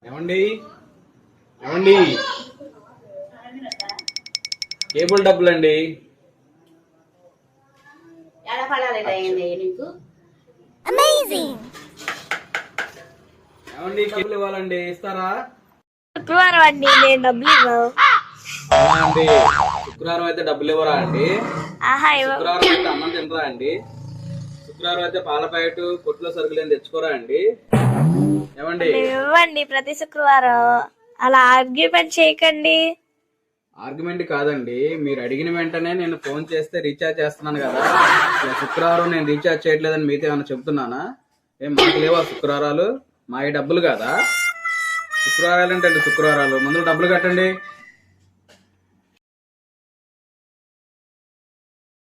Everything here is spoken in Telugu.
ఏమండి ఏమండి కేబుల్ డబ్బులండి. ఏమండి కేబుల్ ఇవ్వాలండి, ఇస్తారా? శుక్రవారం అండి, నేను డబ్బులు ఇవ్వవు. అండి శుక్రవారం అయితే డబ్బులు ఇవ్వరా అండి? శుక్రవారం అయితే అన్నం తినరా అండి? శుక్రవారం అయితే పాల ప్యాకెట్ కొట్లో సరుకులు ఏం తెచ్చుకోరా అండి? ఏమండి ఇవ్వండి ప్రతి శుక్రవారం. అలా ఆర్గ్యుమెంట్ చేయకండి. ఆర్గ్యుమెంట్ కాదండి, మీరు అడిగిన వెంటనే నేను ఫోన్ చేస్తే రీఛార్జ్ చేస్తున్నాను కదా. శుక్రవారం నేను రీఛార్జ్ చేయట్లేదని మీతో ఏమైనా చెప్తున్నానా? ఏం మాకు లేవా శుక్రవారాలు? మా ఈ డబ్బులు కాదా? శుక్రవారాలు ఏంటండి శుక్రవారాలు? ముందు డబ్బులు కట్టండి.